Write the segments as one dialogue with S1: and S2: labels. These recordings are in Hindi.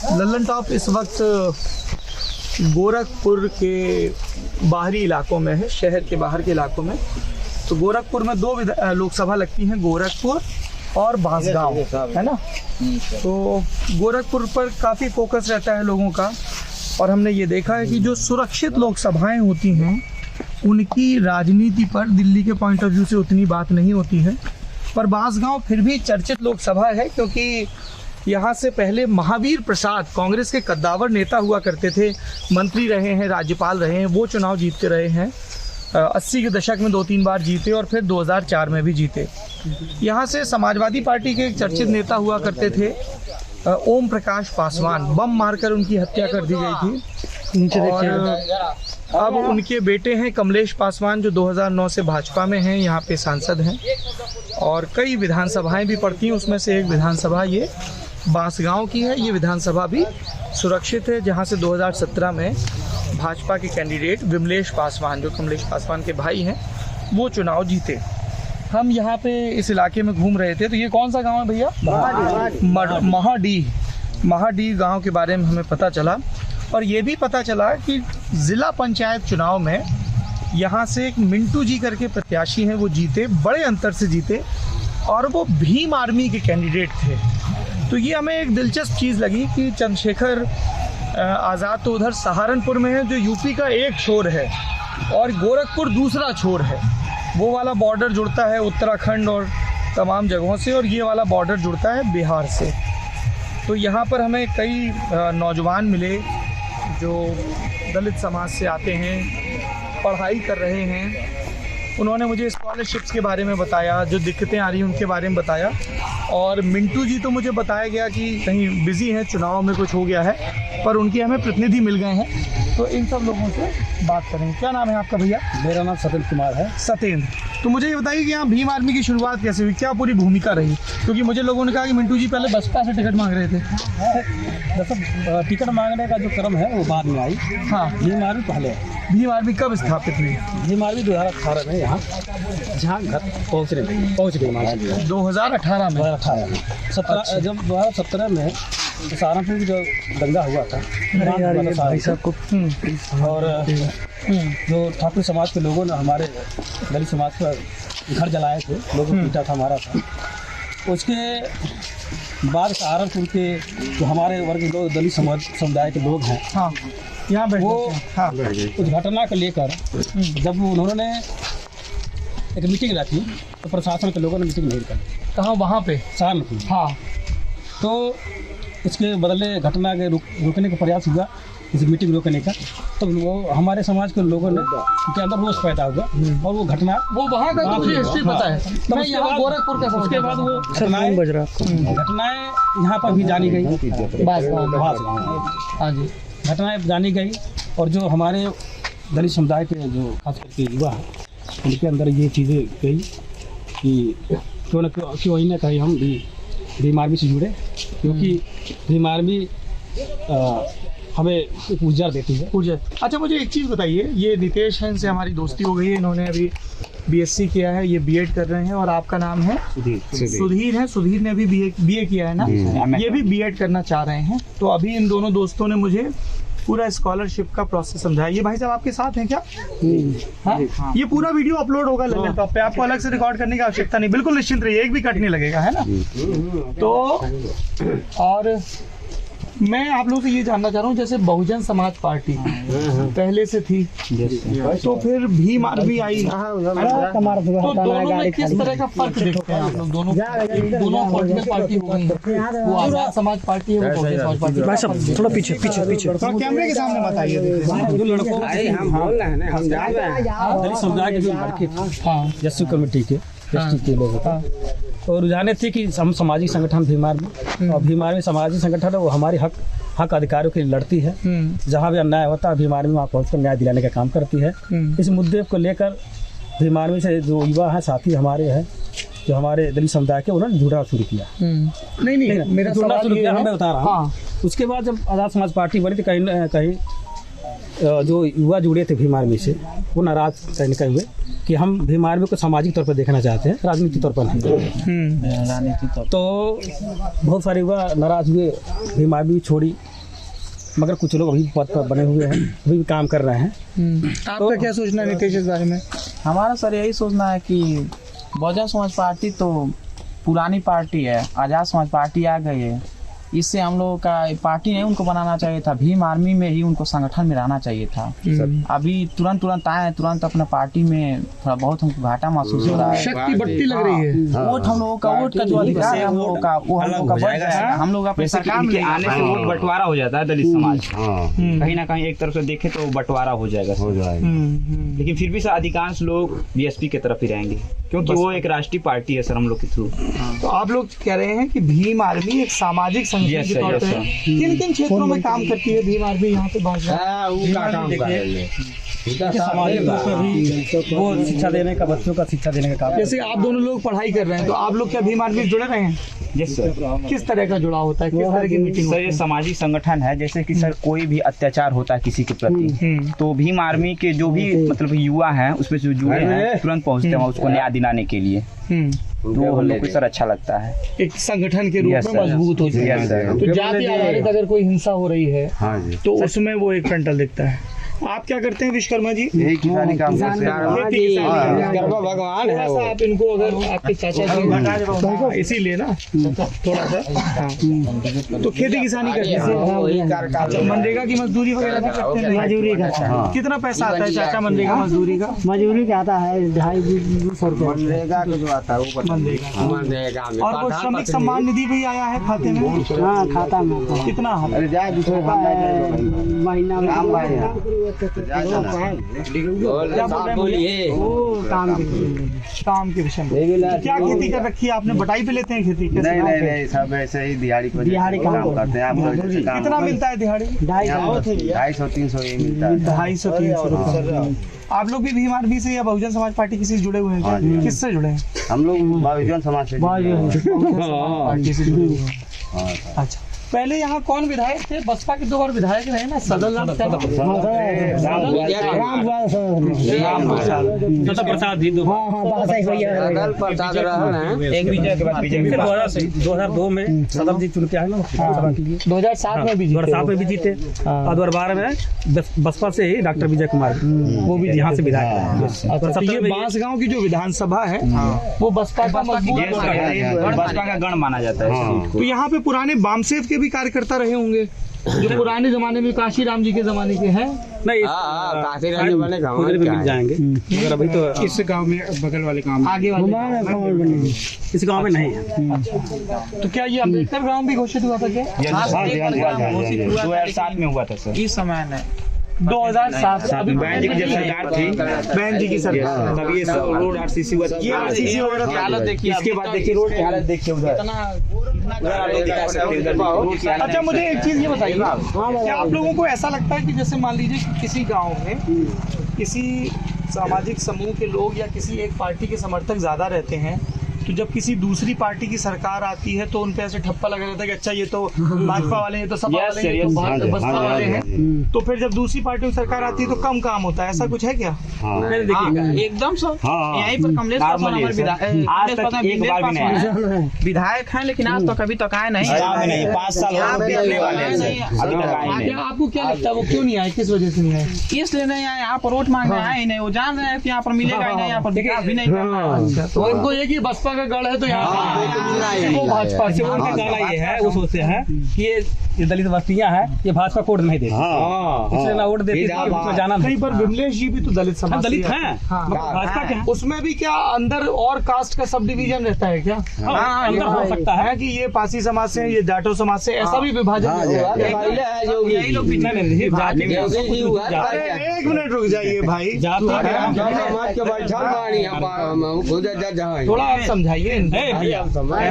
S1: लल्लन टॉप इस वक्त गोरखपुर के बाहरी इलाकों में है, शहर के बाहर के इलाकों में। तो गोरखपुर में दो लोकसभा लगती हैं, गोरखपुर और बांसगांव, है ना। तो गोरखपुर पर काफ़ी फोकस रहता है लोगों का, और हमने ये देखा है कि जो सुरक्षित लोकसभाएं होती हैं उनकी राजनीति पर दिल्ली के पॉइंट ऑफ व्यू से उतनी बात नहीं होती है। पर बांसगांव फिर भी चर्चित लोकसभा है, क्योंकि यहाँ से पहले महावीर प्रसाद कांग्रेस के कद्दावर नेता हुआ करते थे, मंत्री रहे हैं, राज्यपाल रहे हैं, वो चुनाव जीतते रहे हैं। 80 के दशक में 2-3 बार जीते और फिर 2004 में भी जीते। यहाँ से समाजवादी पार्टी के एक चर्चित नेता हुआ करते थे ओम प्रकाश पासवान, बम मारकर उनकी हत्या कर दी गई थी। और अब उनके बेटे हैं कमलेश पासवान, जो 2009 से भाजपा में हैं, यहाँ पे सांसद हैं और कई विधानसभाएं भी पड़ती हैं। उसमें से एक विधानसभा ये बांसगांव की है। ये विधानसभा भी सुरक्षित है, जहाँ से 2017 में भाजपा के कैंडिडेट विमलेश पासवान, जो कमलेश पासवान के भाई हैं, वो चुनाव जीते। हम यहाँ पे इस इलाके में घूम रहे थे। तो ये कौन सा गांव है भैया? महाडीह गांव के बारे में हमें पता चला, और ये भी पता चला कि ज़िला पंचायत चुनाव में यहाँ से एक मिंटू जी करके प्रत्याशी हैं, वो जीते, बड़े अंतर से जीते, और वो भीम आर्मी के कैंडिडेट थे। तो ये हमें एक दिलचस्प चीज़ लगी कि चंद्रशेखर आज़ाद तो उधर सहारनपुर में है, जो यूपी का एक छोर है, और गोरखपुर दूसरा छोर है। वो वाला बॉर्डर जुड़ता है उत्तराखंड और तमाम जगहों से, और ये वाला बॉर्डर जुड़ता है बिहार से। तो यहाँ पर हमें कई नौजवान मिले जो दलित समाज से आते हैं, पढ़ाई कर रहे हैं। उन्होंने मुझे स्कॉलरशिप्स के बारे में बताया, जो दिक्कतें आ रही हैं उनके बारे में बताया। और मिंटू जी तो मुझे बताया गया कि कहीं बिज़ी हैं, चुनाव में कुछ हो गया है, पर उनके हमें प्रतिनिधि मिल गए हैं। तो इन सब लोगों से बात करेंगे। क्या नाम है आपका भैया?
S2: मेरा नाम सत्येंद्र कुमार है।
S1: सत्येंद्र, तो मुझे ये बताइए कि यहाँ भीम आर्मी की शुरुआत कैसे हुई, क्या पूरी भूमिका रही? क्योंकि मुझे लोगों ने कहा कि मिंटू जी पहले बसपा से टिकट मांग रहे थे।
S2: दरअसल टिकट मांगने का जो क्रम है वो बाद में आई।
S1: हाँ,
S2: भीम आर्मी पहले।
S1: भीम आर्मी कब स्थापित हुई?
S2: भीम आर्मी 2018 में यहाँ जहाँ घर पहुँच गई
S1: 2018 में।
S2: 2018 जब 2017 में सहारनपुर जो दंगा हुआ था, और जो ठाकुर समाज के लोगों ने हमारे दलित समाज का घर जलाए थे, लोगों को पीटा था, मारा था। उसके बाद सहारनपुर के जो हमारे वर्ग जो दलित समुदाय के लोग हैं,
S1: हाँ, यहाँ वो
S2: उस घटना को लेकर जब उन्होंने एक मीटिंग रखी, तो प्रशासन के लोगों ने मीटिंग नहीं रखी।
S1: कहाँ? वहाँ पे
S2: सहारनपुर।
S1: हाँ।
S2: तो इसके बदले घटना के रोकने का प्रयास हुआ, इस मीटिंग रोकने का। तो वो हमारे समाज के लोगों ने उनके अंदर रोष पैदा हुआ, और वो घटना
S1: वो वहाँ का तो हिस्ट्री पता है।
S2: तो
S1: मैं यहाँ गोरखपुर का।
S2: उसके बाद वो घटनाएं यहाँ पर भी जानी गई,
S1: हाँ जी,
S2: घटनाएं जानी गई। और जो हमारे दलित समुदाय के जो खास करके युवा हैं, उनके अंदर ये चीज़ें गई कि क्यों ही ना कहीं हम भी भीम आर्मी से जुड़े, क्योंकि भीम आर्मी हमें एक ऊर्जा देती है।
S1: ऊर्जा। अच्छा, मुझे एक चीज़ बताइए, ये नितेश हैं, इनसे हमारी दोस्ती हो गई है, इन्होंने अभी बीएससी किया है, ये बीएड कर रहे हैं, और आपका नाम है सुधीर है। सुधीर ने भी बीए किया है ना, ये भी बीएड करना चाह रहे हैं। तो अभी इन दोनों दोस्तों ने मुझे पूरा स्कॉलरशिप का प्रोसेस समझाया। ये भाई साहब आपके साथ हैं क्या? हाँ? ये पूरा वीडियो अपलोड होगा लल्लन टॉप पे, आपको अलग से रिकॉर्ड करने की आवश्यकता नहीं, बिल्कुल निश्चिंत रहिए, एक भी कट नहीं लगेगा, है ना। तो और मैं आप लोगों से ये जानना चाह रहा हूँ, जैसे बहुजन समाज पार्टी पहले से थी, तो फिर भीम आर्मी आई, तो दोनों में किस तरह का फर्क देखते हैं आप लोग? दोनों पॉलिटिकल पार्टी हो गई, वो आजाद समाज पार्टी है, वो बहुजन समाज पार्टी। भाई साहब थोड़ा पीछे कैमरे के सामने बताइए।
S2: जो लड़कों दलित समुदाय के जो लड़के थे, जस्सू कमेटी के लोग, और रुझाने थे कि हम सामाजिक संगठन भीम आर्मी, और भीम आर्मी सामाजिक संगठन है, वो हमारे हक अधिकारों के लिए लड़ती है। जहाँ भी अन्याय होता है भीम आर्मी वहाँ पहुँचकर न्याय दिलाने का काम करती है। इस मुद्दे को लेकर भीम आर्मी से जो युवा हैं, साथी हमारे हैं, जो हमारे दलित समुदाय के, उन्होंने जुड़ा शुरू किया।
S1: नहीं, मेरा
S2: जुड़ना शुरू किया, मैं बता रहा हूँ। उसके बाद जब आज़ाद समाज पार्टी बनी, तो कहीं न कहीं जो युवा जुड़े थे भीम आर्मी से, वो नाराज कहीं हुए कि हम भीम आर्मी को सामाजिक तौर पर देखना चाहते हैं, राजनीतिक तौर पर नहीं। राजनीतिक तौर तो बहुत सारे युवा नाराज हुए, भीम आर्मी छोड़ी, मगर कुछ लोग अभी पद पर बने हुए हैं, अभी भी काम कर रहे हैं।
S1: आपका क्या सोचना है नीतीश इस बारे में?
S3: हमारा सर यही सोचना है कि बहुजन समाज पार्टी तो पुरानी पार्टी है, आज़ाद समाज पार्टी आ गई है, इससे हम लोगों का पार्टी नहीं उनको बनाना चाहिए था, भीम आर्मी में ही उनको संगठन में रहना चाहिए था। अभी तुरंत आए, तुरंत अपना पार्टी में थोड़ा बहुत हमको घाटा महसूस हो रहा है।
S1: शक्ति बढ़ती लग रही है।
S3: वोट हम लोगों का, वोट का जो अधिकार है हम लोगों का, वो हम लोगों का बढ़ जाएगा। हम लोग अपने सरकार में
S4: आने से वोट बंटवारा हो जाता है दलित समाज, कहीं ना कहीं एक तरफ से देखे तो बंटवारा हो जाएगा। लेकिन फिर भी सर अधिकांश लोग बीएसपी की तरफ ही रहेंगे, क्योंकि वो एक राष्ट्रीय पार्टी है सर हम लोग के थ्रू।
S1: तो आप लोग कह रहे हैं कि भीम आर्मी एक सामाजिक संगठन के तौर पे किन किन क्षेत्रों में काम करती है भीम आर्मी यहाँ पे?
S2: वो शिक्षा देने का, बच्चों का शिक्षा देने का काम।
S1: जैसे आप दोनों लोग पढ़ाई कर रहे हैं, तो आप लोग क्या भीम आर्मी से जुड़े रहे हैं?
S4: Yes sir.
S1: किस तरह का जुड़ाव होता है, किस तरह की मीटिंग?
S4: सर ये सामाजिक संगठन है, जैसे कि सर कोई भी अत्याचार होता है किसी के प्रति, तो भीम आर्मी के जो भी मतलब युवा हैं उसमें जो जुड़े हैं तुरंत पहुंचते हैं उसको न्याय दिलाने के लिए। तो हम लोग को सर अच्छा लगता है,
S1: एक संगठन के रूप में मजबूत होती है। तो जाति आधारित अगर कोई हिंसा हो रही है तो उसमें वो एक फ्रंटल दिखता है। आप क्या करते हैं विश्वकर्मा जी?
S5: यही किसानी काम करते
S1: हैं। भगवान है वो। आप इनको अगर आपके चाचा जी इसीलिए ना थोड़ा सा तो खेती किसानी करते हैं, मनरेगा की मजदूरी वगैरह भी करते हैं? मजदूरी का कितना पैसा आता है चाचा मनरेगा मजदूरी का?
S6: मजदूरी का आता है 250-200 रुपये।
S5: मनरेगा का जो आता है वो मनरेगा।
S1: और वो श्रमिक सम्मान निधि भी आया है खाते में?
S6: हाँ, खाता में
S1: कितना?
S6: महीना में
S1: काम के विषय में क्या खेती कर रखी है आपने? बटाई पे लेते हैं खेती?
S5: नहीं सब ऐसे ही दिहाड़ी काम करते हैं। आप
S1: कितना मिलता है दिहाड़ी?
S5: 250-300 ये मिलता है।
S1: 250-300 रुपये। आप लोग भी भीम आर्मी से या बहुजन समाज पार्टी किसी से जुड़े हुए हैं? किससे जुड़े हैं?
S5: हम लोग बहुजन समाज से
S1: पार्टी से जुड़े हुए हैं। अच्छा, पहले यहाँ कौन विधायक थे? बसपा के 2 बार विधायक रहे ना, सदल
S2: प्रसाद जी,
S4: एक विजय के बाद विजय
S2: 2002 में सदम जी चुन के आए ना लोकसभा के लिए।
S1: 2007 में भी
S2: 2007 में भी जीते और 2012 में बसपा से ही डॉक्टर विजय कुमार वो भी यहाँ से विधायक
S1: रहे। ये बांसगांव की जो विधानसभा है वो बसपा का
S4: बसपा का गण माना जाता है।
S1: तो यहाँ पे पुराने बामसेफ के भी कार्यकर्ता रहे होंगे जो पुराने जमाने में काशी राम जी के जमाने के हैं?
S2: नहीं, काशी राम वाले गाँव में मिल जाएंगे, मगर अभी तो
S1: इस गांव में बगल वाले गांव आगे वाले
S2: इस गांव में नहीं है।
S1: तो क्या ये अम्बेडकर गांव भी घोषित हुआ था क्या?
S4: 2007 में हुआ था सर।
S3: इस समय ने
S1: 2007
S4: बहन जी की जब सरकार थी,
S1: बहन जी की सरकार,
S4: तब ये रोड आरसीसी हुआ।
S1: ये आरसीसी वगैरह की हालत देखिए,
S4: इसके बाद देखिए रोड की हालत देखिए उधर।
S1: अच्छा, मुझे एक चीज ये बताइए, क्या आप लोगों को ऐसा लगता है कि जैसे मान लीजिए कि किसी गांव में किसी सामाजिक समूह के लोग या किसी एक पार्टी के समर्थक ज्यादा रहते हैं, तो जब किसी दूसरी पार्टी की सरकार आती है तो उन पे ऐसे ठप्पा लगा रहता है कि अच्छा ये तो भाजपा वाले हैं, तो सपा वाले हैं, तो बसपा वाले हैं, तो फिर जब दूसरी पार्टी की सरकार आती है तो कम काम होता है, ऐसा कुछ है क्या?
S3: एकदम सर यहीं पर कमलेश विधायक हैं, लेकिन आज तक अभी तक आए नहीं।
S4: 5 साल
S1: आपको क्या लगता है वो क्यों नहीं आए, किस वजह से नहीं आए?
S3: इसलिए नहीं आए, यहाँ पर वोट मांगने आए ही नहीं। वो जान रहे हैं कि यहाँ पर मिलेगा ही नहीं, यहाँ पर विकास भी नहीं करना है।
S1: तो उनको ये कि बसपा का गढ़ है तो यहाँ वो भाजपा से
S2: उनका गाना ये है, वो सोचते हैं कि ये दलित बस्तियां हैं, ये भाजपा को वोट नहीं देती, इसलिए ना वोट देती, जाना
S1: कहीं पर विमलेश जी भी तो दलित समाज
S2: दलित हैं, भाजपा के हैं।
S1: उसमें भी क्या अंदर और कास्ट का सब डिवीजन रहता है क्या?
S2: अंदर हो सकता है
S1: कि ये पासी समाज से, ये जाटो समाज से, ऐसा भी विभाजन?
S3: यही लोग
S1: एक मिनट रुक जाइए भाई, थोड़ा आप समझाइए,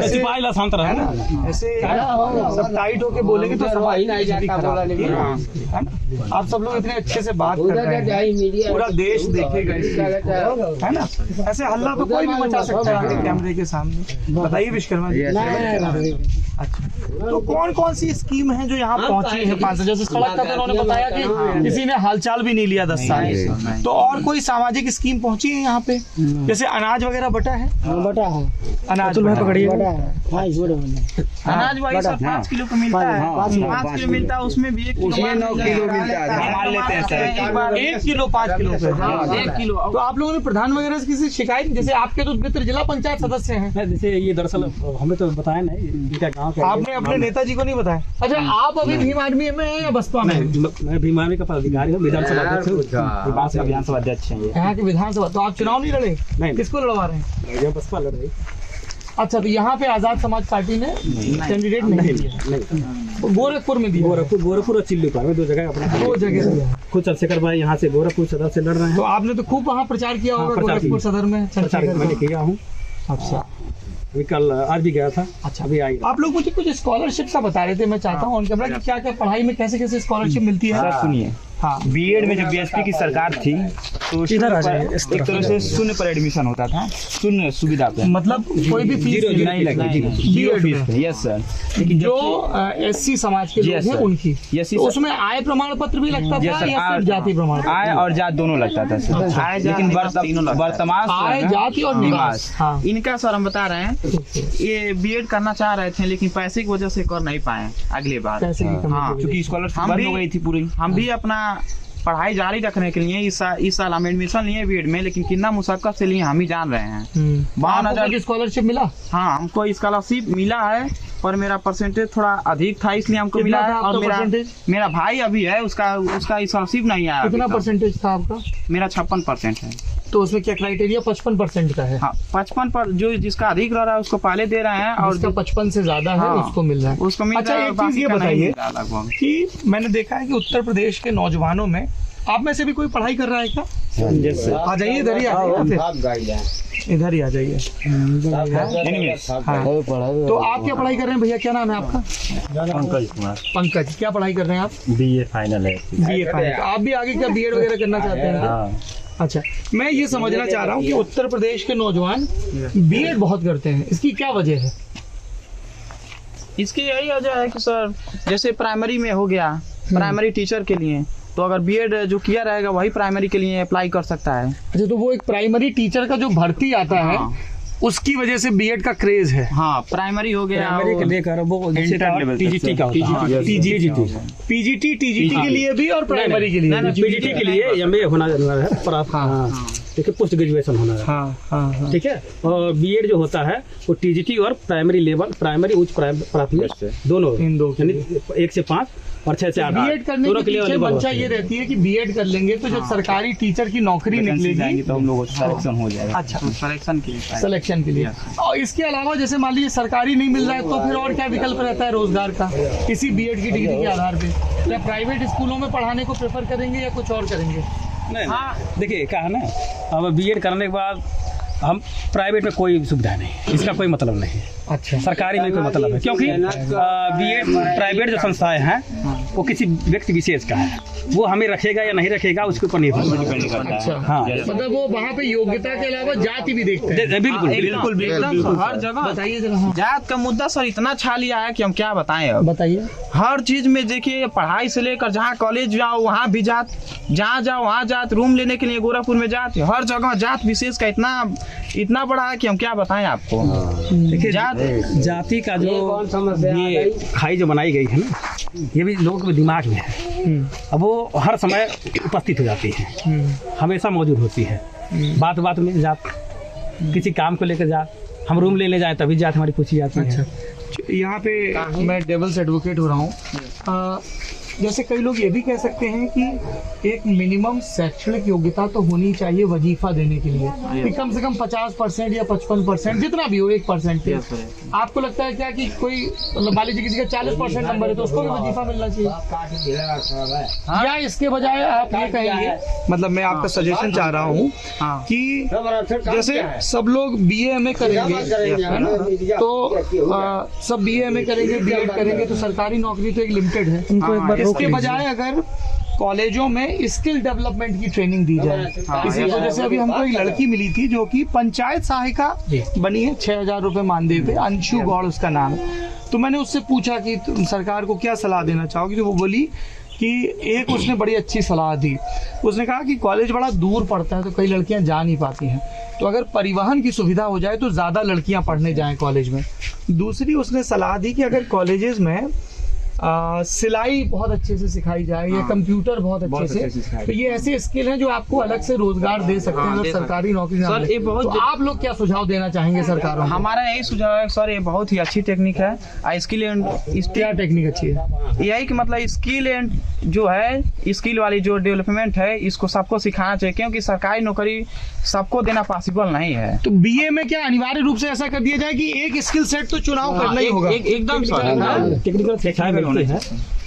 S2: सिपाही शांत रहे ना,
S1: ऐसे सब टाइट होके बोलेंगे तो आप सब लोग इतने अच्छे से बात कर रहे हैं, पूरा देश देखेगा, है ना? ऐसे हल्ला तो कोई भी मचा सकता है कैमरे के सामने। बताइए विश्वकर्मा जी। अच्छा, तो कौन कौन सी स्कीम है जो यहाँ पहुंची है 5 साल? जैसे सड़क का तो उन्होंने बताया कि किसी ने हालचाल भी नहीं लिया 10 साल, तो और कोई सामाजिक स्कीम पहुंची है यहाँ पे? जैसे अनाज वगैरह बटा है?
S6: बटा है,
S1: अनाज पकड़िए,
S6: बटा है। हाँ, इस बड़े में
S3: अनाज वही सब 5 किलो का मिलता है, 5 किलो मिलता है, उसमें भी 1 किलो
S5: 9 किलो मिलता है, मान लेते हैं सर।
S1: 1 किलो 5 किलो पे।
S3: 1 किलो।
S1: तो आप लोगों ने प्रधान वगैरह से किसी शिकायत, जैसे आपके तो मित्र जिला पंचायत सदस्य हैं,
S2: जैसे ये दरअसल हमें तो बताया नहीं, इनका गाँव का
S1: आपने अपने नेताजी को नहीं बताया? अच्छा, आप अभी भीम आर्मी में हैं या बसपा में?
S2: मैं भीम आर्मी का पदाधिकारी हूँ, विधानसभा अध्यक्ष हूँ,
S4: विधानसभा अध्यक्ष हैं ये।
S1: यहाँ की विधानसभा, तो आप चुनाव नहीं लड़े?
S2: नहीं।
S1: किसको लड़वा रहे हैं?
S2: ये बसपा लड़ रही।
S1: अच्छा, तो यहाँ पे आजाद समाज पार्टी ने कैंडिडेट नहीं दिया, तो गोरखपुर में दिया।
S2: गोरखपुर और चिल्लीपार में 2 जगह अपना
S1: 2 जगह दिया।
S2: खुद चंद्रशेखर भाई यहाँ से गोरखपुर सदर से लड़ रहे हैं।
S1: तो आपने तो खूब वहाँ प्रचार किया होगा
S2: प्रचार
S1: गोरखपुर
S2: किया।
S1: सदर में?
S2: प्रचार मैंने किया हूँ।
S1: अच्छा,
S2: अभी कल आज भी गया था।
S1: अच्छा,
S2: अभी आई।
S1: आप लोग मुझे कुछ स्कॉलरशिप का बता रहे थे, मैं चाहता हूँ उनके कि क्या क्या पढ़ाई में कैसे कैसे स्कॉलरशिप मिलती है?
S4: सर सुनिए,
S1: हाँ,
S4: बीएड में जब बीएसपी की सरकार थी तो
S2: इधर आ जाइए,
S4: एक तरह से शून्य पर एडमिशन होता था, शून्य सुविधा पे,
S1: मतलब कोई भी फीस
S4: नहीं लगती, जीरो फीस पे। Yes sir.
S1: लेकिन जो SC समाज के लोग
S4: Yes,
S1: हैं
S4: sir.
S1: उनकी,
S4: Yes,
S1: तो
S4: sir.
S1: उसमें आय प्रमाण पत्र भी लगता
S4: Yes,
S1: था
S4: sir.
S1: या सिर्फ जाति प्रमाण पत्र?
S4: आय और जात दोनों लगता था सर, लेकिन वर्तमान
S1: आय, जाति और निवास। हाँ,
S3: इनका सर हम बता रहे हैं, ये बीएड करना चाह रहे थे लेकिन पैसे की वजह से कर नहीं पाए अगली बार।
S1: पैसे की कमी
S3: हाँ,
S1: की वजह
S4: क्योंकि स्कॉलरशिप
S3: हम
S4: बंद
S3: भी-
S4: हो गई थी पूरी।
S3: हम भी अपना पढ़ाई जारी रखने के लिए इस साल हम एडमिशन लिए बीएड में, लेकिन कितना मुशक्कत से लिए हम ही जान रहे हैं।
S1: से।
S3: 52,000
S1: की स्कॉलरशिप मिला?
S3: हाँ, हमको स्कॉलरशिप मिला है, पर मेरा परसेंटेज थोड़ा अधिक था इसलिए हमको
S1: कितना
S3: मिला है।
S1: था आपका
S3: और
S1: परसेंटेज?
S3: मेरा भाई अभी है, उसका स्कॉलरशिप नहीं आया।
S1: कितना
S3: अभी तक।
S1: परसेंटेज था आपका?
S3: मेरा 56% है।
S1: तो उसमें क्या क्राइटेरिया 55% का है?
S3: हाँ, 55 पर जो जिसका अधिक रह रहा है उसको पहले दे रहे हैं, और
S1: जिसका 55 से ज्यादा है
S3: हाँ,
S1: उसको मिल रहा है।
S3: उसको मिल
S1: अच्छा,
S3: रहा है,
S1: एक चीज
S3: बाकी
S1: ये
S3: का नहीं
S1: बताइए
S3: मिल रहा लगभग।
S1: कि मैंने देखा है कि उत्तर प्रदेश के नौजवानों में, आप में से भी कोई पढ़ाई कर रहा है क्या? आ जाइए, इधर ही आ जाइए, इधर ही आ जाइए। हाँ, तो आप क्या पढ़ाई कर रहे हैं भैया? क्या नाम है आपका?
S5: पंकज कुमार,
S1: पंकज। क्या पढ़ाई कर रहे हैं आप?
S5: BA फाइनल है।
S1: BA final. तो आप भी आगे क्या बीएड वगैरह करना चाहते हैं?
S5: हाँ,
S1: अच्छा, मैं ये समझना चाह रहा हूँ कि उत्तर प्रदेश के नौजवान बीएड बहुत करते हैं, इसकी क्या वजह है?
S3: इसकी यही वजह है कि सर, जैसे प्राइमरी में हो गया, प्राइमरी टीचर के लिए, तो अगर बीएड जो किया रहेगा वही प्राइमरी के लिए अप्लाई कर सकता है।
S1: अच्छा, तो वो एक प्राइमरी टीचर का जो भर्ती आता है,
S3: हाँ।
S1: उसकी वजह से बीएड का क्रेज है।
S3: हाँ, प्राइमरी हो गया,
S2: प्राइमरी के लेकर वो
S4: इंटर लेवल तक
S2: टीजीटी का होता है।
S1: पीजीटी, टीजीटी के लिए भी और प्राइमरी के लिए भी।
S2: पीजीटी के लिए एमए होना अनिवार्य है, पर आप ठीक है, पोस्ट ग्रेजुएशन होना है।
S1: हाँ,
S2: ठीक है, और बीएड जो होता है वो टीजीटी और प्राइमरी लेवल, प्राइमरी उच्च प्राथमिक दोनों,
S1: इन दो
S2: यानी 1 से 5 और 6 से 8
S1: बीएड करने के पीछे मंशा ये रहती है कि बीएड कर लेंगे तो जब सरकारी टीचर की नौकरी निकलेगी
S4: तो हम लोगों को सिलेक्शन हो जाएगा।
S1: अच्छा,
S3: सिलेक्शन के लिए।
S1: सिलेक्शन के लिए। और इसके अलावा जैसे मान लीजिए सरकारी नहीं मिल रहा है तो फिर और क्या विकल्प रहता है रोजगार का इसी बीएड की डिग्री के आधार पे? या प्राइवेट स्कूलों में पढ़ाने को प्रेफर करेंगे या कुछ और करेंगे?
S2: हाँ, देखिए क्या है ना, अब बीएड करने के बाद हम प्राइवेट में कोई सुविधा नहीं, इसका कोई मतलब नहीं है।
S1: अच्छा,
S2: सरकारी में कोई मतलब है, क्योंकि बीएड प्राइवेट जो संस्थाएं हैं वो किसी व्यक्ति विशेष का है, वो हमें रखेगा या नहीं रखेगा उसके ऊपर निर्भर करता है।
S1: अच्छा,
S2: हाँ,
S1: मतलब वो वहाँ पे योग्यता के अलावा जाति भी देखते हैं।
S2: बिल्कुल
S3: बिल्कुल एकदम हर जगह
S1: बताइए जरा। हाँ,
S3: जात का मुद्दा सर इतना छा लिया है कि हम क्या बताएं अब।
S1: बताइए।
S3: हर चीज में देखिए, पढ़ाई से लेकर जहाँ कॉलेज जाओ वहाँ भी जात, जहाँ जाओ वहाँ जात, रूम लेने के लिए गोरखपुर में जात, हर जगह जात विशेष का इतना बड़ा है कि हम क्या बताएं आपको।
S2: देखिए जाति का जो ये खाई जो बनाई गई है ना, ये भी लोगों के दिमाग में है। अब वो हर समय उपस्थित हो जाती है, हमेशा मौजूद होती है। बात बात में जात, किसी काम को लेकर जात, हम रूम लेने जाए तभी जात हमारी पूछी जाती है।
S1: यहाँ पे मैं डेविल्स एडवोकेट हो रहा हूँ। जैसे कई लोग ये भी कह सकते हैं कि एक मिनिमम शैक्षणिक योग्यता तो होनी चाहिए वजीफा देने के लिए, कि कम से कम 50% या 55%, जितना भी हो 1%। आपको लगता है क्या कि कोई मतलब मान लीजिए किसी का 40% नंबर है तो उसको भी वजीफा मिलना चाहिए? या इसके बजाय आप ये कहेंगे, मतलब मैं आपका सजेशन चाह रहा हूँ कि जैसे सब लोग BA MA करेंगे, है ना, तो सब BA MA करेंगे, बीएड करेंगे तो सरकारी नौकरी तो एक लिमिटेड है। इसके बजाय अगर कॉलेजों में स्किल डेवलपमेंट की ट्रेनिंग दी जाए। इसी वजह से अभी हमको एक लड़की मिली थी जो कि पंचायत सहायिका बनी है, 6,000 रुपये मानदेय पे, अंशु गौड़ उसका नाम है। तो मैंने उससे पूछा कि तुम सरकार को क्या सलाह देना चाहोगी, तो वो बोली कि एक उसने बड़ी अच्छी सलाह दी। उसने कहा कि कॉलेज बड़ा दूर पड़ता है तो कई लड़कियां जा नहीं पाती हैं, तो अगर परिवहन की सुविधा हो जाए तो ज़्यादा लड़कियां पढ़ने जाएं कॉलेज में। दूसरी उसने सलाह दी कि अगर कॉलेजेस में सिलाई बहुत अच्छे से सिखाई जाए या कंप्यूटर बहुत अच्छे से, तो ये ऐसे स्किल हैं जो आपको अलग से रोजगार दे सकते हैं अगर सरकारी नौकरी ना मिले। तो आप लोग क्या सुझाव देना चाहेंगे सरकारों को?
S3: हमारा यही सुझाव है सर, ये बहुत ही अच्छी टेक्निक है। स्किल एंड
S1: क्या टेक्निक अच्छी है?
S3: यही कि मतलब स्किल एंड जो है, स्किल वाली जो डेवलपमेंट है, इसको सबको सिखाना चाहिए, क्योंकि सरकारी नौकरी सबको देना पॉसिबल नहीं है।
S1: तो बीए में क्या अनिवार्य रूप से ऐसा कर दिया जाए कि एक स्किल सेट तो चुनाव करना ही होगा?
S3: एकदम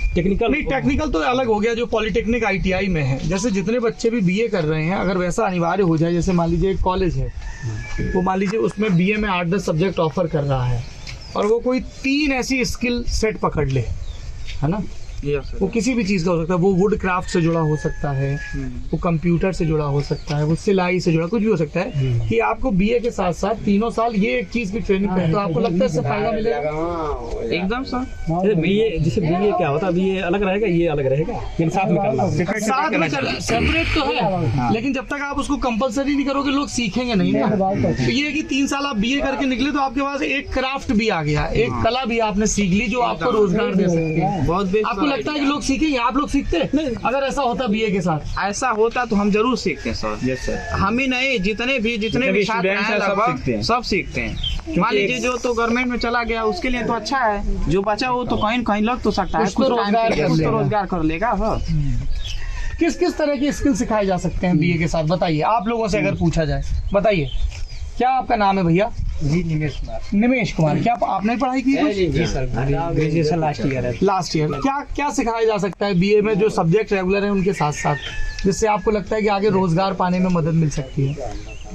S2: टेक्निकल
S1: नहीं, टेक्निकल तो अलग हो गया जो पॉलिटेक्निक आईटीआई में है। जैसे जितने बच्चे भी बीए कर रहे हैं, अगर वैसा अनिवार्य हो जाए, जैसे मान लीजिए एक कॉलेज है, वो मान लीजिए उसमें बीए में 8-10 सब्जेक्ट ऑफर कर रहा है और वो कोई 3 ऐसी स्किल सेट पकड़ ले, है ना, वो किसी भी चीज़ का हो सकता है, वो वुड क्राफ्ट से जुड़ा हो सकता है, वो कंप्यूटर से जुड़ा हो सकता है, वो सिलाई से जुड़ा, कुछ भी हो सकता है, कि आपको बीए के साथ साथ 3 साल ये एक चीज़ की ट्रेनिंग करें, तो आपको लगता है इससे फायदा मिलेगा?
S3: एकदम सर।
S2: बीए जैसे बीए क्या होता है, बीए अलग रहेगा, ये अलग रहेगा, लेकिन साथ में करना है।
S1: साथ में सेपरेट तो है, लेकिन जब तक आप उसको कंपलसरी नहीं करोगे लोग सीखेंगे नहीं ना। तो ये है कि 3 साल आप बीए करके निकले तो आपके पास एक क्राफ्ट भी आ गया, एक कला भी आपने सीख ली जो आपको रोजगार दे सकती है।
S3: बहुत
S1: आपको लगता है कि लोग सीखेंगे? आप लोग सीखते? अगर ऐसा होता बीए के साथ,
S3: ऐसा होता तो हम जरूर सीखते हैं सर।
S4: Yes sir.
S3: हम ही नहीं, जितने भी छात्र हैं लगभग सब सीखते हैं। मान लीजिए जो तो गवर्नमेंट में चला गया उसके लिए तो अच्छा है, जो बचा वो तो कहीं न कहीं लग तो सकता है,
S1: कुछ तो
S3: रोजगार कर लेगा।
S1: किस किस तरह की स्किल सिखाए जा सकते हैं बीए के साथ, बताइए। आप लोगों से अगर पूछा जाए, बताइए क्या आपका नाम है भैया?
S6: जी निमेश कुमार।
S1: निमेश कुमार। क्या आपने पढ़ाई की है?
S6: जी सर, ग्रेजुएशन लास्ट ईयर है।
S1: Last year. क्या क्या सिखाया जा सकता है बीए में जो सब्जेक्ट रेगुलर है उनके साथ साथ, जिससे आपको लगता है कि आगे रोजगार पाने में मदद मिल सकती है?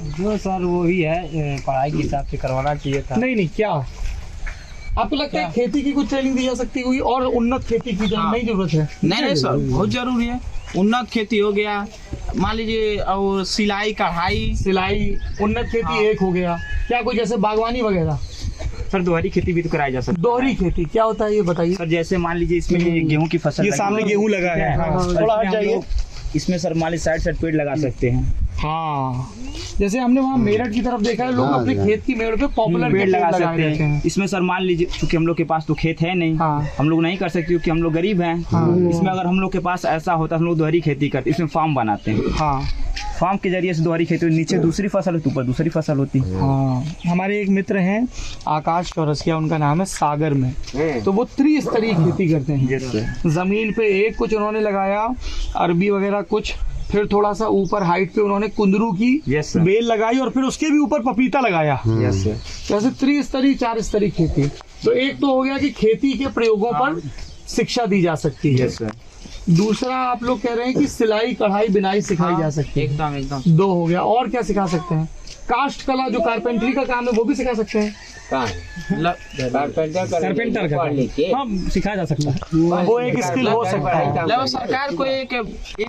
S6: जो सर वो ही है, पढ़ाई के हिसाब से करवाना चाहिए था।
S1: नहीं, क्या आपको लगता है खेती की कुछ ट्रेनिंग दी जा सकती है, कोई और उन्नत खेती की नहीं जरूरत है?
S3: नहीं सर, बहुत जरूरी है। उन्नत खेती हो गया, मान लीजिए, और सिलाई कढ़ाई, उन्नत खेती एक हो गया। क्या कोई जैसे बागवानी वगैरह?
S4: सर दोहरी खेती भी तो कराई जा सकती है।
S1: दोहरी खेती क्या होता है ये बताइए।
S4: सर जैसे मान लीजिए इसमें गेहूं की फसल,
S1: ये सामने गेहूं लगा है, थोड़ा हट जाइए।
S4: इसमें सर मान लीजिए साइड पेड़ लगा सकते हैं।
S1: हाँ, जैसे हमने वहाँ मेरठ की तरफ देखा है, लोग अपने खेत की मेड़ पे पॉपुलर
S4: पेड़ लगा सकते हैं। इसमें सर मान लीजिए क्योंकि हम लोग के पास तो खेत है नहीं, हम लोग नहीं कर सकते क्योंकि हम लोग गरीब हैं। इसमें अगर हम लोग के पास ऐसा होता, हम लोग दोहरी खेती करते, इसमें फार्म बनाते हैं। फार्म के जरिए से दोहरी खेती, नीचे दूसरी फसल होती, ऊपर दूसरी फसल होती।
S1: हमारे एक मित्र हैं आकाश चौरसिया, उनका नाम है, सागर में, तो वो त्रिस्तरीय खेती करते हैं। जमीन पे एक कुछ उन्होंने लगाया अरबी वगैरह कुछ, फिर थोड़ा सा ऊपर हाइट पे उन्होंने कुंदरू की बेल लगाई और फिर उसके भी ऊपर पपीता लगाया। जैसे त्रिस्तरीय 4 स्तरीय खेती। तो एक तो हो गया कि खेती के प्रयोगों पर शिक्षा दी जा सकती है। दूसरा आप लोग कह रहे हैं कि सिलाई कढ़ाई बिनाई सिखाई जा सकती है।
S3: एकदम
S1: 2 हो गया। और क्या सिखा सकते हैं? कास्ट कला जो कारपेंटरी का काम है वो भी सिखा सकते हैं।
S2: कारपेंटर का हाँ सिखाया जा सकता है,
S1: वो एक स्किल हो सकता है।
S3: सरकार को एक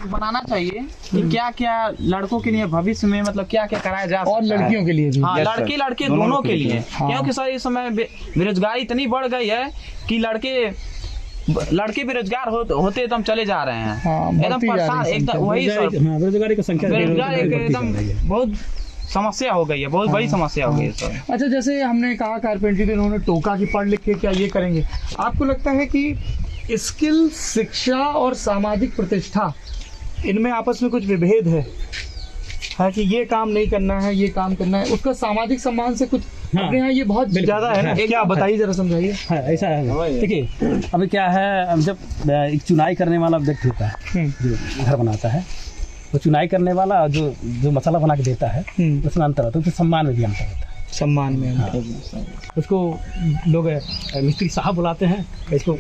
S3: बनाना चाहिए कि क्या क्या लड़कों के लिए भविष्य में मतलब क्या क्या कराया जा सकता है,
S1: और लड़कियों के लिए भी।
S3: हाँ, लड़के दोनों के लिए। क्योंकि सर इस समय बेरोजगारी इतनी बढ़ गई है कि लड़के बेरोजगार होते एकदम चले जा रहे हैं, एकदम परेशान, एकदम वही सर
S2: बेरोजगारी की संख्या
S3: एकदम बहुत समस्या हो गई है, बहुत बड़ी समस्या हो गई है सर।
S1: अच्छा, जैसे हमने कहा कारपेंटरी, इन्होंने टोका की पढ़ लिख के क्या ये करेंगे? आपको लगता है कि स्किल, शिक्षा और सामाजिक प्रतिष्ठा, इनमें आपस में कुछ विभेद है कि ये काम नहीं करना है, ये काम करना है, उसका सामाजिक सम्मान से कुछ अपने यहाँ ये बहुत ज्यादा है ना? क्या बताइए, जरा समझाइए।
S2: ऐसा है, देखिए अभी क्या है, जब एक चुनाई करने वाला व्यक्ति होता है जो घर बनाता है, वो चुनाई करने वाला जो मसाला बना के देता है उसमें अंतर होता है, तो सम्मान में भी अंतर होता है।
S1: सम्मान में
S2: उसको लोग मिस्त्री साहब बुलाते हैं, इसको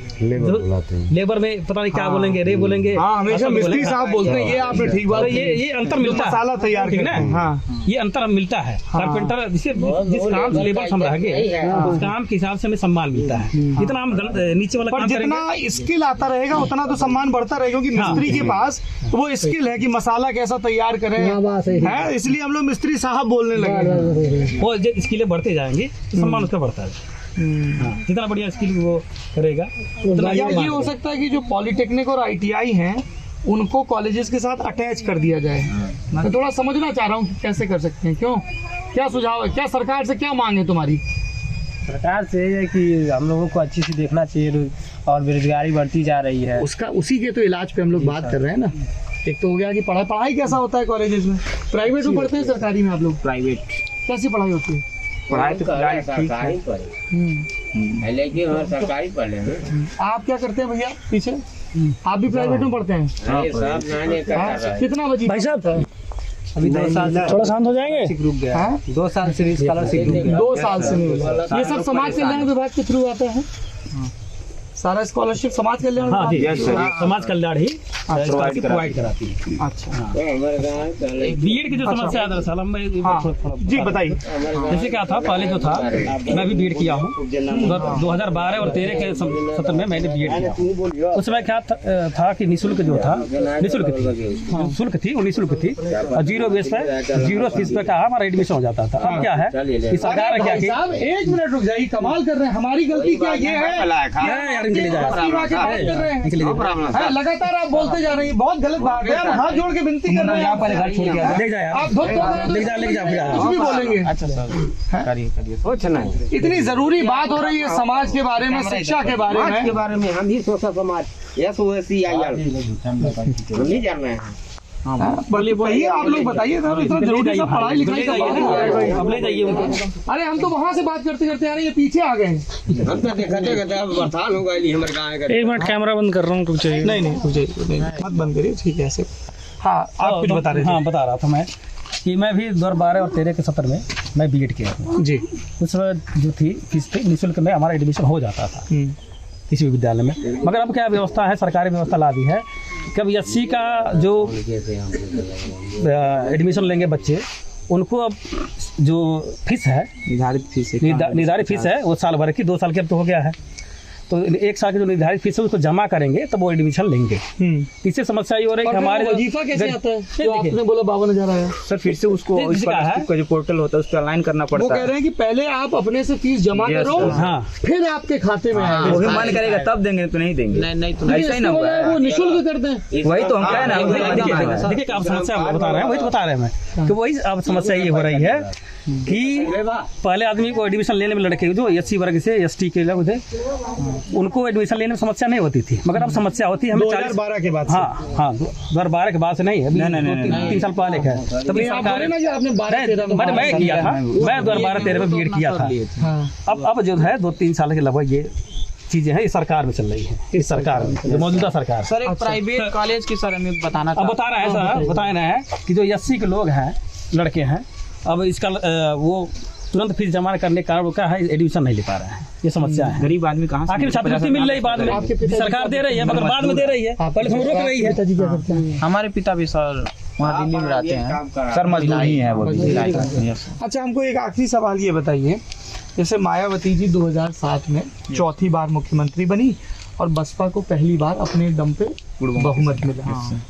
S2: लेबर में पता नहीं क्या बोलेंगे, रे बोलेंगे।
S1: हाँ, हमेशा
S2: ऐसा
S1: मिस्त्री
S2: बोलेंगे।
S1: साहब बोलते हैं, ये आपने ठीक बात
S2: तो
S1: की।
S2: ये अंतर मिलता है,
S1: मसाला तैयार
S2: ठीक
S1: करते
S2: है
S1: हैं।
S2: ना।
S1: हाँ,
S2: ये अंतर मिलता है। कारपेंटर जिस काम से लेबर हम रह गए, उस काम के हिसाब से हमें सम्मान मिलता है। जितना हम नीचे वाला
S1: पर
S2: काम
S1: जितना
S2: करेंगे,
S1: स्किल आता रहेगा उतना तो सम्मान बढ़ता रहेगा, क्योंकि मिस्त्री के पास वो स्किल है कि मसाला कैसा तैयार करें, है, इसलिए हम लोग मिस्त्री साहब बोलने लगे।
S2: वो जो स्किलें बढ़ते जाएंगे तो सम्मान उसका बढ़ता है। हाँ, जितना बढ़िया स्किल वो करेगा उतना
S1: या ये हो सकता है कि जो पॉलिटेक्निक और ITI हैं उनको कॉलेजेस के साथ अटैच कर दिया जाए। मैं थोड़ा समझना चाह रहा हूँ कि कैसे कर सकते हैं, क्यों, क्या सुझाव है, क्या सरकार से क्या मांग है तुम्हारी?
S6: सरकार से ये है कि हम लोगों को अच्छी से देखना चाहिए और बेरोजगारी बढ़ती जा रही है।
S1: उसका उसी के तो इलाज पे हम लोग बात कर रहे हैं ना। एक तो हो गया कि पढ़ाई कैसा होता है कॉलेजेस में, प्राइवेट में पढ़ते हैं सरकारी में आप लोग?
S4: प्राइवेट
S1: कैसी पढ़ाई होती है?
S4: पढ़ाई तो फिलहाल ठीक है।
S7: लेकिन हम सरकारी पढ़े हैं।
S1: आप क्या करते हैं भैया पीछे? आप भी प्राइवेट में पढ़ते हैं?
S7: ये सब नाने का कर रहा है।
S1: कितना बजी
S2: भाई साहब
S6: अभी 2 साल से
S2: थोड़ा शांत हो जाएंगे।
S6: रुक गया
S1: हाँ?
S6: 2 साल से स्कॉलरशिप रुक गया।
S1: 2 साल से नहीं मिला। ये सब समाज कल्याण विभाग के थ्रू आता है, सारा स्कॉलरशिप समाज कल्याण
S2: हाँ जी,
S1: विभाग?
S2: समाज कल्याण ही प्रोवाइड कराती है।
S1: अच्छा,
S7: तो हमारे गाँव चले।
S2: बीएड की जो समस्या है दरअसल हम
S1: हाँ जी बताइए।
S2: जैसे क्या था पहले जो था, मैं भी बीएड किया हूँ 2012 और 13 के सत्र में मैंने बीएड किया। उस समय क्या था कि निःशुल्क जो था, निःशुल्क थी, शुल्क थी, वो निःशुल्क थी और 0 बेस पे 0 फीस पे का हमारा एडमिशन हो जाता था। अब क्या है कि सरकार ने क्या
S1: भाई
S2: की,
S1: साहब 1 मिनट रुक जाइए, कमाल कर रहे हैं। हमारी गलती क्या ये है?
S2: निकले
S1: हाँ, लगातार आप बोलते जा रहे हैं, बहुत गलत बात है। हम हाथ जोड़ के विनती कर रहे हैं
S2: यहाँ पर घर छोड़ के ले जाए
S1: आप धुत
S2: ले जा
S1: कुछ भी बोलेंगे।
S6: अच्छा सर करिए
S7: कुछ नहीं।
S1: इतनी जरूरी बात हो रही है समाज के बारे में, शिक्षा के बारे
S7: समाज के
S1: में।
S7: बारे में हम ही सोचा समाज SOSCIL हम नहीं जान रहे हैं।
S1: बताइए, आप लोग बताइए ना, इतना जरूरी सा पढ़ाई लिखाई का बात है।
S2: अब ले जाइए उनको।
S1: अरे हम तो वहाँ से बात करते करते आ रहे हैं, ये पीछे आ गए।
S7: हम तो देखते अब बरसात हो गई हमारे गाँव का।
S2: 1 मिनट कैमरा बंद कर रहा हूँ, रुक जाइए।
S1: नहीं रुक जाइए, मत बंद करिए, ठीक है ऐसे। हाँ, आप कुछ बता रहे थे।
S2: हाँ, बता रहा था मैं कि मैं भी 2012 और 13 के सत्र में मैं बीएड किया हूँ
S1: जी।
S2: उस समय जो थी फीस थी, निःशुल्क में हमारा एडमिशन हो जाता था किसी भी विद्यालय में। मगर अब क्या व्यवस्था है, सरकारी व्यवस्था ला दी है कि अब 80 का जो एडमिशन लेंगे बच्चे, उनको अब जो फीस है, निर्धारित फीस है, वो साल भर की, 2 साल की अब तो हो गया है, तो 1 साल की जो निर्धारित फीस है उसको जमा करेंगे तब वो एडमिशन लेंगे। इससे समस्या ये हो रही है कि हमारे
S1: वजीफा कैसे आता है? जो आपने बोला 52,000 आया,
S4: सर फिर से उसको स्कॉलरशिप का जो पोर्टल होता है उस पर अलाइन करना
S1: वो
S4: पड़ता
S1: कह
S4: है।
S1: रहे हैं कि पहले आप अपने से फीस जमा करो,
S2: हाँ
S1: फिर आपके खाते में आएगा।
S4: वो भी मन करेगा तब देंगे, तो नहीं देंगे।
S3: नहीं तो
S4: ऐसा ही ना हुआ है।
S1: वो निःशुल्क करते हैं।
S4: वही तो हम कह रहे हैं।
S2: देखिए आप समस्या बता रहे हैं, वही तो बता रहे हैं मैं कि वही अब समस्या ये हो रही है कि पहले आदमी को एडमिशन लेने में, लड़के जो SC वर्ग से ST के लोग थे उनको एडमिशन लेने में समस्या नहीं होती थी, मगर अब समस्या होती है हमें
S1: 2012 के बाद से।
S2: हाँ 2012 के बाद से नहीं है, 3 साल पहले का है। तभी
S1: नहीं, आप बोले ना कि आपने 12-13 में
S2: मैं किया था, मैं 2012-13 में बीएड किया था। अब जो है 2-3 साल के लगभग ये चीजें हैं, ये सरकार में चल रही है, इस सरकार में, जो मौजूदा सरकार।
S3: सर एक प्राइवेट कॉलेज की सर हमें बताना
S2: अब बता रहे हैं सर, बता रहे हैं कि जो 80 के लोग हैं, लड़के हैं, अब इसका वो तुरंत फीस जमा करने के कारण वो क्या है, एडमिशन नहीं ले पा रहे हैं। ये समस्या है।
S4: गरीब आदमी कहाँ से
S2: आखिर छात्रवृत्ति मिल रही बाद में, सरकार दे रही है मगर बाद में दे रही है, पहले तो रोक रही है।
S3: हमारे पिता भी सर वहाँ दिल्ली में रहते हैं
S4: सर, मजदूर ही है वो भी।
S1: अच्छा, हमको एक आखिरी सवाल ये बताइए, जैसे मायावती जी 2007 में 4थी बार मुख्यमंत्री बनी और बसपा को पहली बार अपने दम पे बहुमत मिला,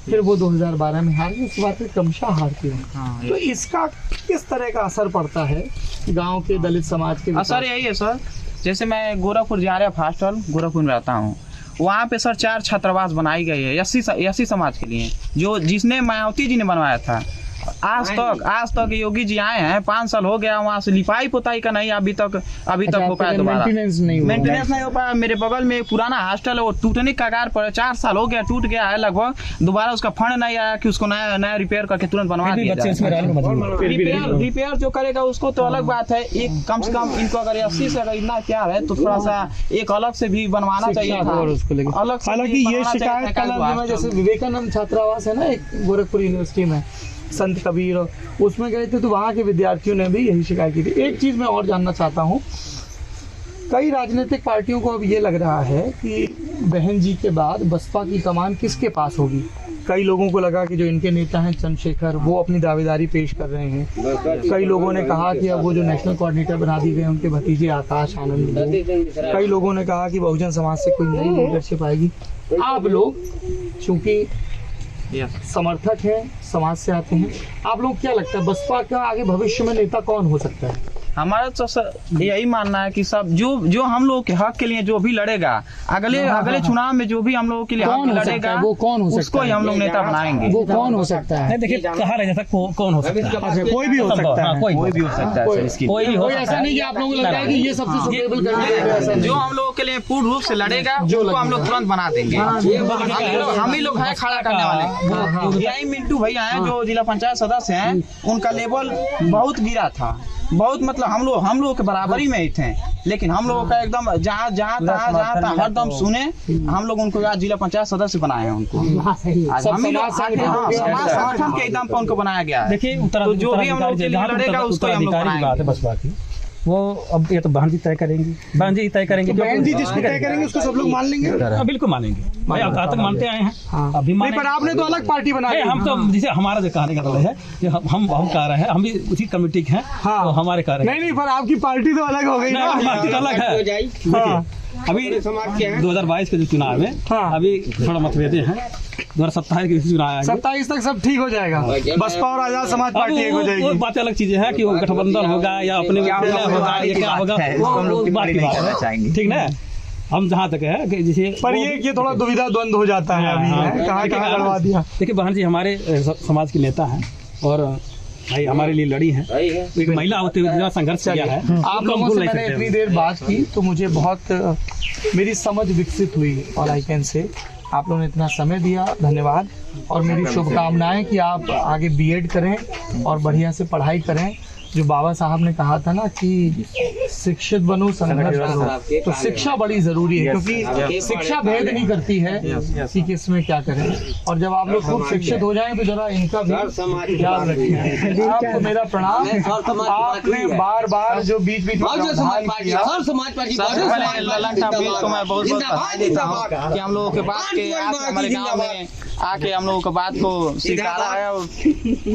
S1: फिर वो 2012 में हार गई, उसके बाद फिर क्रमशः हारती है। तो इसका किस तरह का असर पड़ता है गांव के दलित समाज के?
S3: सर यही है सर, जैसे मैं गोरखपुर JRF हॉस्टल गोरखपुर में रहता हूँ, वहाँ पे सर 4 छात्रावास बनाई गई है 80 समाज के लिए, जो जिसने मायावती जी ने बनवाया था। आज तक योगी जी आए हैं, 5 साल हो गया, वहाँ से लिपाई पोताई का नहीं अभी तक हो पाया, दोबारा मेंटेनेंस नहीं हो पाया। मेरे बगल में एक पुराना हॉस्टल है, वो टूटने के कगार पर 4 साल हो गया, टूट गया है लगभग, दोबारा उसका फंड नहीं आया कि उसको नया रिपेयर करके तुरंत बनवा दिया जाए। रिपेयर जो करेगा उसको तो अलग बात है, एक कम से कम इनको अगर 80 से अगर इतना प्यार है तो थोड़ा सा एक अलग से भी बनवाना चाहिए था, अलग।
S1: हालांकि ये शिकायत कल जैसे विवेकानंद छात्रावास है ना एक गोरखपुर यूनिवर्सिटी में, संत कबीर, उसमें गए थे तो वहाँ के विद्यार्थियों ने भी यही शिकायत की थी। एक चीज़ मैं और जानना चाहता हूँ, कई राजनीतिक पार्टियों को अब ये लग रहा है कि बहन जी के बाद बसपा की कमान किसके पास होगी। कई लोगों को लगा कि जो इनके नेता हैं चंद्रशेखर, वो अपनी दावेदारी पेश कर रहे हैं। कई लोगों ने कहा कि अब वो जो नेशनल कोऑर्डिनेटर बना दिए गए उनके भतीजे आकाश आनंद। कई लोगों ने कहा कि बहुजन समाज से कोई नई लीडरशिप आएगी। आप लोग चूंकि समर्थक हैं, समाज से आते हैं, आप लोग क्या लगता है बसपा का आगे भविष्य में नेता कौन हो सकता है?
S3: हमारा तो यही मानना है कि सब जो हम लोगों के हक के लिए जो भी लड़ेगा, अगले चुनाव में जो भी हम लोगों के लिए हक लड़ेगा,
S1: वो कौन हो सकता है?
S3: उसको ही हम लोग नेता बनाएंगे।
S1: वो कौन हो सकता है?
S2: देखिए कहा रह जाता कौन हो सकता है,
S1: अच्छा, कोई भी हो सकता है।
S4: कोई भी हो सकता है सर, इसकी
S2: कोई भी हो
S1: कोई
S2: सकता
S1: ऐसा
S2: है।
S1: नहीं कि आप लोगों को लगता है कि ये सबसे सुटेबल कैंडिडेट
S3: जो हम लोगों के लिए पूर्ण रूप से लड़ेगा उसको हम लोग तुरंत बना देंगे। हम ही लोग हैं खड़ा करने वाले। यही मिंटू भैया हैं जो जिला पंचायत सदस्य हैं, उनका लेवल बहुत गिरा था, बहुत मतलब हम लोग के बराबरी में ही थे, लेकिन हम लोगों का एकदम जहाँ तहाँ हरदम सुने, हम लोग उनको आज जिला पंचायत सदस्य बनाए हैं उनको। आज हम ही लोग समाज संगठन के एकदम पर उनको बनाया गया है।
S2: देखिए
S3: तो जो भी हम लोग के लिए लड़ेगा उसको हम लोग
S2: उत्तराधिकारी की बात है बसपा की, वो अब ये तो बहन जी तय करेंगी, बहन जी तय करेंगे।
S1: बहन जी जिसको तय करेंगे उसको सब लोग मान लेंगे।
S2: बिल्कुल मानेंगे भाई, अब तक मानते आए हैं, अभी
S1: नहीं,
S2: मानेंगे।
S1: पर आपने तो अलग पार्टी बना ली।
S2: हम तो जैसे हमारा जो कहने का मतलब है कि हम कह रहे हैं, हम भी उसी कमेटी के हैं,
S1: हाँ।
S2: तो हमारे कह रहे हैं
S1: नहीं, पर आपकी पार्टी तो अलग हो गई ना।
S2: पार्टी तो अलग है।
S1: हाँ।
S2: अभी 2022 के जो चुनाव है,
S1: हाँ।
S2: अभी थोड़ा मतभेद हैं, 2027 के चुनाव आएंगे,
S1: 27 तक सब ठीक हो जाएगा। बसपा और आजाद समाज पार्टी एक हो
S2: वो
S1: जाएगी।
S2: बातें अलग चीजें हैं कि वो गठबंधन होगा या अपने
S4: क्या
S2: विद्यालय होगा, ये क्या होगा, वो बात की बात है, ठीक ना। हम जहाँ तक है कि जैसे
S1: पर ये थोड़ा दुविधा द्वंद हो जाता है अभी, है कहाँ लड़वा दिया।
S2: देखिए बहन जी हमारे समाज की नेता हैं और भाई हमारे लिए लड़ी हैं, एक महिला होते हुए इतना संघर्ष किया है।
S1: आप लोगों से मैंने इतनी देर बात की तो मुझे बहुत मेरी समझ विकसित हुई, और आई कैन से आप लोगों ने इतना समय दिया, धन्यवाद। और मेरी शुभकामनाएं कि आप आगे बीएड करें और बढ़िया से पढ़ाई करें। जो बाबा साहब ने कहा था ना कि शिक्षित बनो, संघर्ष करो, तो शिक्षा बड़ी जरूरी है, क्योंकि शिक्षा भेद नहीं करती है कि किसमें क्या करें। और जब आप लोग खूब शिक्षित हो जाएं तो जरा इनका भी ख्याल रखें। आपको मेरा प्रणाम। आपने बार जो बीच में
S3: ललन टॉपिक को मैं बहुत बधाई देता हूँ कि हम लोगों के बात के हमारे गाँव में आके हम लोगों को बात को स्वीकारा है और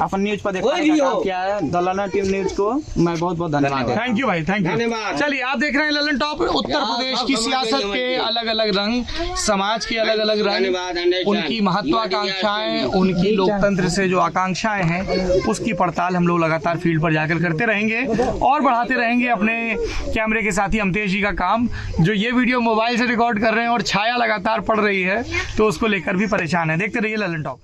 S3: अपन न्यूज पर देखने का काम किया है। द ललन टीम न्यूज को मैं बहुत धन्यवाद।
S1: थैंक यू भाई, थैंक यू। चलिए आप देख रहे हैं ललन टॉप। उत्तर प्रदेश की सियासत के अलग अलग रंग, समाज के अलग अलग रंग, उनकी महत्वाकांक्षाएं, उनकी लोकतंत्र से जो आकांक्षाएं हैं, उसकी पड़ताल हम लोग लगातार फील्ड पर जाकर करते रहेंगे और बढ़ाते रहेंगे अपने कैमरे के साथी अमतेश जी का काम। जो ये वीडियो मोबाइल से रिकॉर्ड कर रहे हैं और छाया लगातार पड़ रही है तो उसको लेकर भी परेशान है। देखते रहिए ललन टॉप।